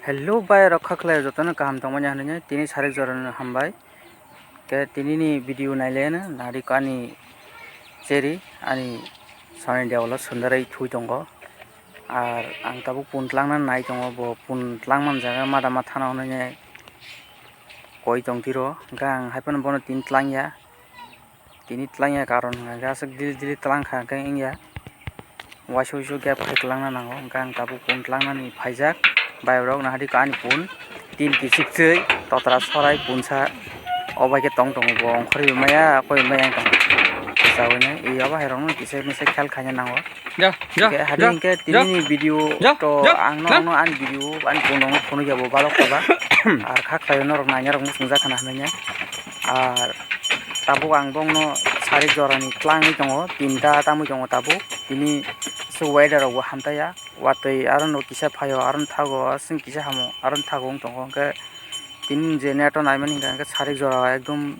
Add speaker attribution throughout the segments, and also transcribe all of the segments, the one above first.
Speaker 1: Hello bhai rakha khlai jotano kaham tongmani hanine tini sarik jorano hambai ke tinini video nailena nari kani cheri ani sani dewala sundarai thui tongo ar ang tabu puntlangna nai tongo bo puntlangman jaga mada mathana honne koi tongtiro ga ang haipon bono tini tlangya karon ga asuk dili tlang kha ka ingya wasu gap khlangna nango ga ang tabu puntlangna ni phaijak bai rok na hadi kani pun tin ki sikchei totara sorai punsa obai ke tong bo khori maya koi maya tong sawene ei aba herong kise mise khel khanya nango ke hadi ke tini video to ang no an video an punong phonu jabo balok koba ar kha khayo no rok nanya rok sungja khana hananya ar tabu ang bongno sari jorani tlangi tongo tinta tamu tongo tabu tini so weather ro hamtaya watui aron no kisa phayo aron thago sing kisa hamo aron thago tongo ke tin je neto naimani ke sari jora ekdom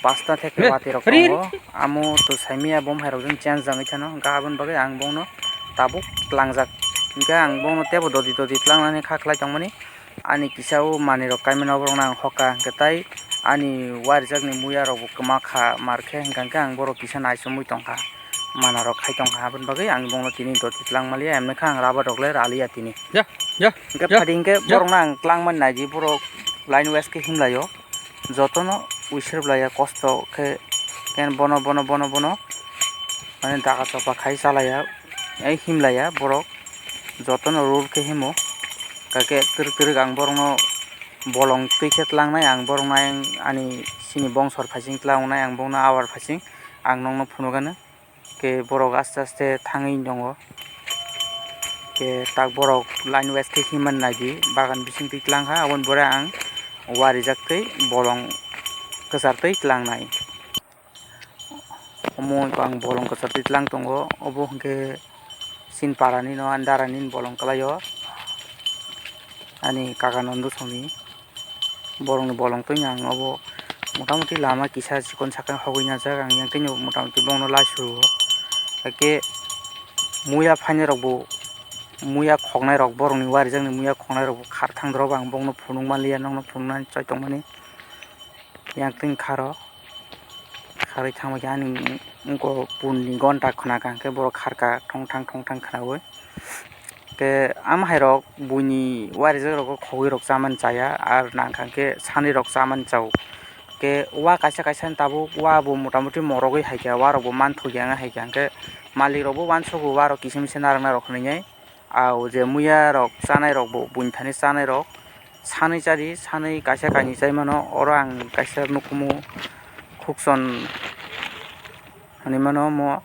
Speaker 1: pasta theke wati rok tongo amo to saimia bom hairo jeng change jangai thano gabon bagai ang bongno tabu tlangjak ga ang bongno tebo dodi tlangnani khaklai tongmani ani kisao mani rok kaimena borong nang hoka ke tai ani warijak ni muya rok kma kha markhe hingka ang borok kisa naisumui tongkha mana rok khai tongkha abon bagai ang bongno tini doti tlangmalia emne khang raba rokle ralia tini ke phadingke borok nang tlangman naiji borok line west ke himlayo jotono uisir blaya kosto ke ken bono mane daga chopa khai chalaya ei himlaya borok jotono rul ke himo kake tir ang borokno bolong tuike tlangnai ang borok nai ani sini bongsor phasing tlangnai ang bongno awar phasing ang nongno phunugano ke borok aste thangui dongo ke tak borok line west ke himan naji bagan bising ti tlangha abon bora ang warijak tei bolong kesar tei tlangnai omo ang bolong kesar tei tlang tongo obo hingke sin parani no andarani bolong kalayo ani kaka nondu soni borong ni bolong tei ang obo motamuti lama kisa chikon sakang hogoi na jak ang yang tei motamuti bongno laisuru ke muya phaine rok bo muya khognai rok borok ni warijak ni muya khognai rok khar thangdro bang bongno phunung manliya nongno phunungna choi tongmani yang tin kharo kharoi thangma ke ani unko pun ni gonta khona kangke borok kharka thongthang khanaoi ke am hairok buini warijak rok khogoi rok chaman chaya ar nangkangke sani rok chaman chau ke wa kaisa tabu wa bo motamuti morogoi haikya wa rok bo manthogyang haikya ke malik rok bo wansogo wa rok kisim narang rok hwnei au je muya rok chanai rok bo buini thani chanai rok sanai chari sanai kaisa kaini chaimano oro ang kaisa nukumu khukson hanimano mo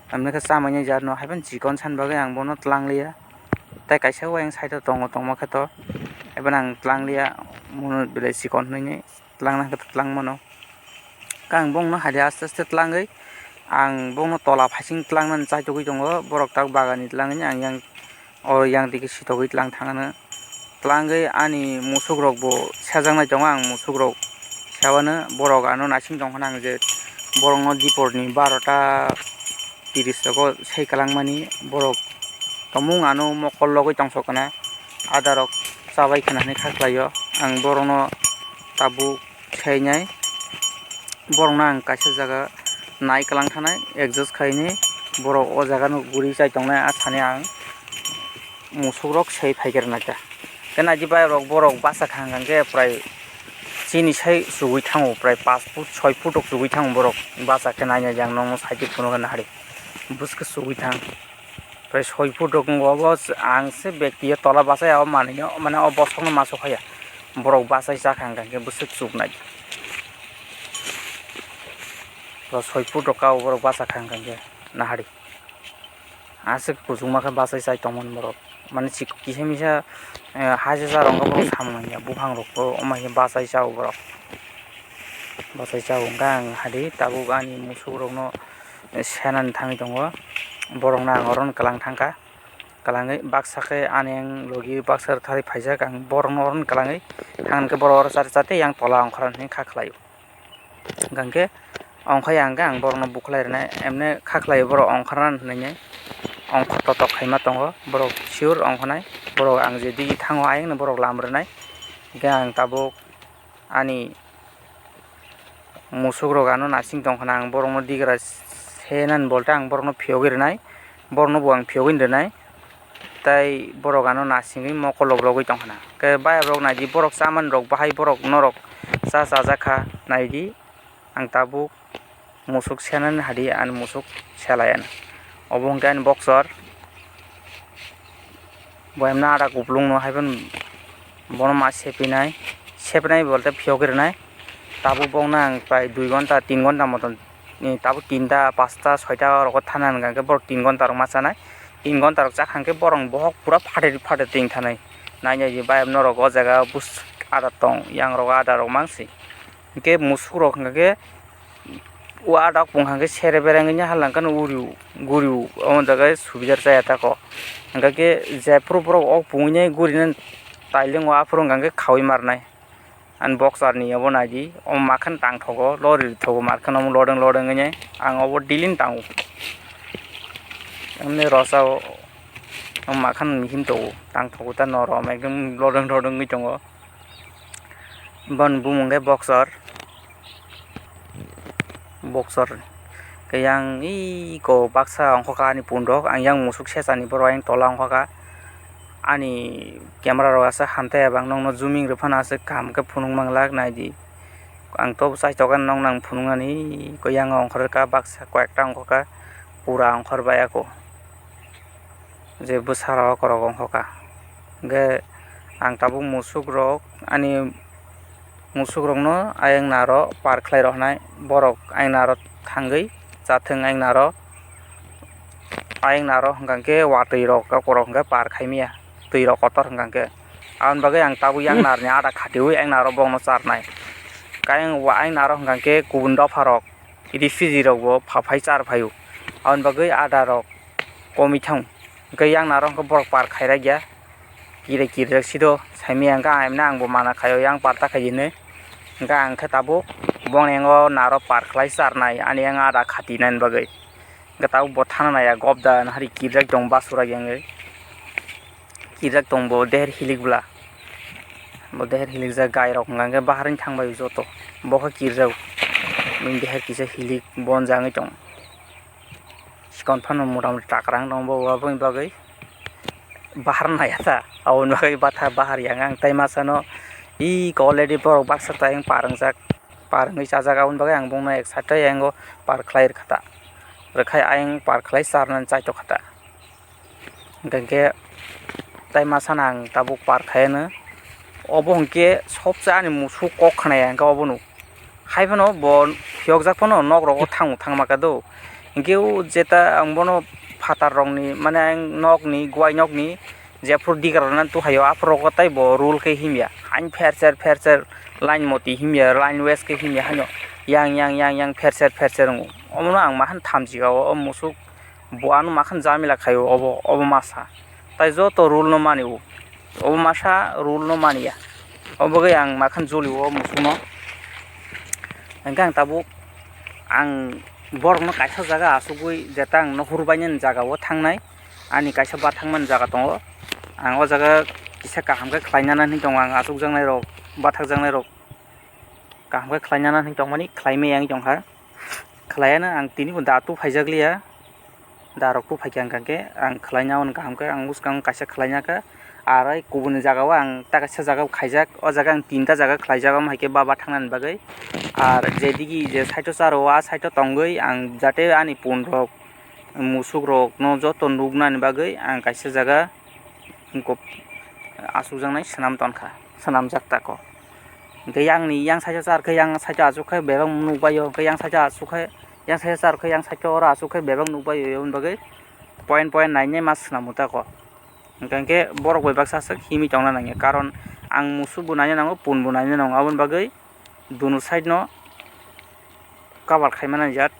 Speaker 1: amne ka chamani jarno haibon chikon san bagai ang bono tlanglia tai kaisa wang side tongma khato eban ang tlanglia mono bele chikon hwnei tlangna kha tlangmano kang bongno hadia aste tlangai ang bongno tola phasing tlangman chaitogoi tongo borok tak bagani tlangani ang yang dike sitogoi tlang thangana tlangai ani musuk rok bo sajangnai tongo ang musuk rok sawano borok ano nasing tongkhana ang je borok no diporni 12টা 30 jago sei kalangmani borok tomung ano mokol logoi tongsokana ada rok chabai khanani khaklayo ang borok no tabu seinai borok na ang kaisa jaga nai kalang thanai adjust khaini borok o jaga no guri chai tongnai asani ang musuk rok sei phaigerna ta kena jibai rok borok basa khangangke prai chini sai sugui thango prai 5 foot 6 foot ok sugui thang borok basa ke naina jang nong saiti phunogan hari buske sugui thang prai 6 foot ok obo ang se bektiya tola basa ya mane o bosokno maso khaya borok basa sa khangangke busuk sugnai to 6 foot ok borok basa khangangke nahari asik kusungma kha basa sai tongmon borok mane kisa misa haja jarong borok samanya buphang rok omai basai chau borok basai chau gang hadi tabu ani musuk rok no senan thangi tongo borok na oron kalang thangka kalangai baksa ke aneng logi baksar thari phaijak ang borok no oron kalangai thangke borok chate yang tola ongkhran ni khaklayo gangke ongkhai ang borok no bukhlai rena emne khaklai borok ongkhran hnei angko totok khaima tongo borok sure ongkhonai borok ang je digi thango ayeng borok lamrwnai hingke ang tabuk ani musuk rok ano nasing tongkhana ang borokno digra senani bolte ang borokno phiyogui rwnai borokno bo ang phiyogui rwnai tai borok ano nasingui mokolok rogui tongkhana ke bayap rok naidi borok chaman rok bahai borok norok cha chajakha naidi ang tabuk musuk senani hadi ani musuk selayan obo hingke ani boxer boyamno ada kuplung no haibon bono ma sepinai bolte phiyogui rwnai tabu bongna ang prai 2 ঘন্টা 3 ঘন্টা moton tabu 3টা 5টা 6টা rok thanani hingke borok 3 ঘন্টা rok machanai 3 ঘন্টা rok chakhangke borok bohok pura phate ting thanai nainai je bayap norok o jaga bus ada tong yang rok ada rok mangsi hingke musuk rok hingke o ada punghangke sere berangnya halangkan guriu on jaga subijar jaya tako hingke jepro borok ok pungni gurinen tailing wa aprong hingke khawi marnai an boxer ni obo naidi o makhan tang thogo lori thogo markhan om lodeng nge ang obo dilin tangu amne rosa o makhan mihim to tang thogo ta norom ekdom lodeng ngi tongo ban bumungge boxer kayang ko baksa ongkhoka ni pundok ang yang musuk sesani boro ang tola ongkhoka ani camera rok asa hamtai abang nongno zooming rwphana ase kam ke phunung manglak naidi ang to sai tokan nong nang phunungani ko yang ongkhorka baksa koekta ongkhoka pura ongkhor bayako je busara korok ongkhoka ge ang tabuk musuk rok ani musuk rokno ayang naro par khlai rohnai borok ayang naro thangui chathung ayang naro hingkangke watui rok korok hingke par khaimia tui rok kotor hingkangke aboni bagui ang tabu yang narni ada khatiui ang naro bongno charnai kayang ayang naro hingkangke kubun dofa rok idi fiji rok bo phai char phaio aboni bagui ada rok komi thang hingke yang naro hingke borok par khaira gya kirek sido saimia hingke aimna angbo mana khaio yang parta khaijini hingke angkhe tabu bongengo naro par khlai charnai ani yang ada khatinani bagui hingke tabu bo thananaya gobda hari kirek dong basura yangai kirek tong bo deher hilikbla bo deher hilikjak gai rok hingkangke baharni thangbai joto bokho kirjak min deher kisa hilik bonjangui tong sikon phano motamoti takrang tong bo aboni bagui bahar nayata aboni bagui batha bahar yang ang tai masano ko already borok baksa tayang parangui chajak aboni bagui ang bongno ek side yango par khlai khata rekhai ayang par khlai charnani chaito khata hingkangke tai masana ang tabuk par khaiyano obo hingke sobse ani musuk kok khnai hingke obono haibano bo phiyogjak phano nok rogo thangmaka do hingke o jeta ang bono phatar rokni mane ang nokni gwai nokni jefur digrana tuhaio afro tai bo rule ke himya ain fercher line moti himya line west ke himya hano yang fercher ngo omono ang mahan thamjiga o musuk bo anu mahan jamila khaio obo masa tai joto rule no maniu obo masa rule no mania obogoi ang makhan joliu o musukno hingke ang tabuk ang borokno kaisa jaga asugui jeta ang nohurbainani jaga o thangnai ani kaisa bathangmani jaga tongo ang o jaga kisa kaham khe khlainani tongo ang asukjaknai rok bathakjaknai rok kaham khe khlainani tongmani khlaimai yang tongkha khlaiano ang tini bo datu phaijakliya darok tu phaikang kangke ang khlaina on kaham khe ang uskang kaisa khlainaka arai kubuni jaga o ang takasa jaga khaijak o jaga ang 3ta jaga khlaijak haike baba thangnani bagui ar jedigi je saito charo a saito tongoi ang jate ani pun rok musuk rok no joto nugnani bagui ang kaisa jaga asukjaknai swnam tonkha swnamjak tako hingke yang saito char khe yang saito achuk khe bebang nukbaio hingke yang saito achuk khe yang saito char khe yang saito oro achuk khe bebang nukbaio aboni bagui point nainai mas swnamu tako hingkangke borok bai baksa asuk himi tongna nangya karon ang musuk bo naina nango pun bo naina nango aboni bagui duno side no cover khaimani jat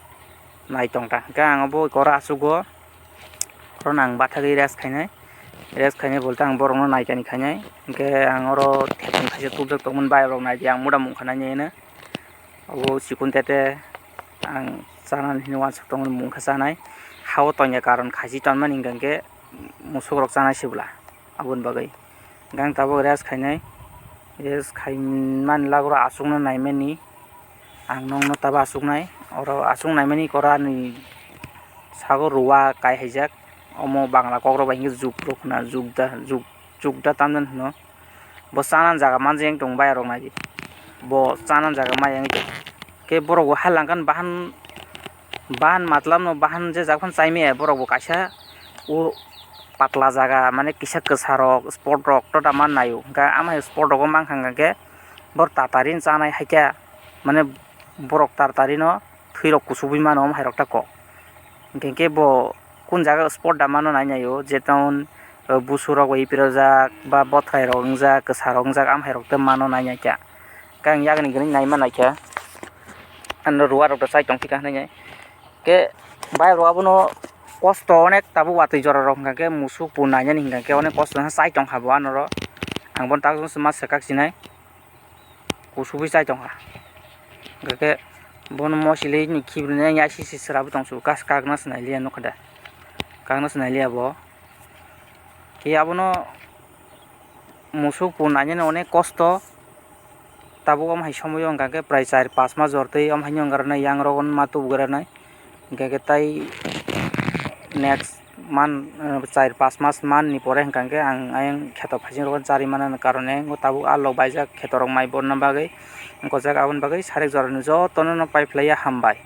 Speaker 1: nai tongta hingke ang bo kora asugo oro ang bathagui rest khainai bolte ang borokno naitani khainai hingke ang oro thepung khaisa tubjak tongmani bayap rok naidi ang muda mungkha nainai abo sikun tete ang chanani hini wansuk tongmani mungkha chanai hawo tonya karon khaisi tonmani hingkake musuk rok chanai sibla aboni bagui gang tabuk rest khainai rest khaimani lagro asukna naimani ang nongno tabo asuknai oro asuk naimani kora ni sago ruwa kai haijak omo bangla kok rok bai hingke juk rok na jukda tamjani hino bo chanan jaga manjeng tong bayar rok nai bo chanan jaga mayang ke borok bo halangkan bahan matlab no bahan je jakhan chaimai borok bo kaisa o patla jaga mane kisa kwsa rok sport rok tota man naio hingka amai sport rok mangkha hingkake bor tatari chanai haikhe mane borok tatari no thui rok kusubui mano amhai rok tako hingke bo kun jaga sport da mano nainai jeton busu rok bai pirojak ba bothai rok ungjak kwsa rok ungjak amhai rok mano nainai kha kang yakni gwnwi naima naikha ano ruwa rok chai tongkhika hinai ke bayar rok abono kosto onek tabu watui jora rok hingkake musuk bo nainani hingkake onek kosto chai tongkha bo anoro ang bono takjong ma swkak chinai kusubui chai tongkha hingkake bono mosilei ni khibrini yaisi swrabu tongso kakna swnailia nukha kakna swnailia bo ke abono musuk bo nainani onek kosto tabuk amhai somoyo hingkake prai 4-5 mas jortui amhaini ongarnai yang rok ma tubugranai hingkake tai next month 4-5 mas man ni pore hingkake ang ayang kheto phaising rok chari manani karone tabuk alok baijak kheto rok mai bonna bagui gojak aboni bagui sarek jora ni jotono no paiplaiya hambai।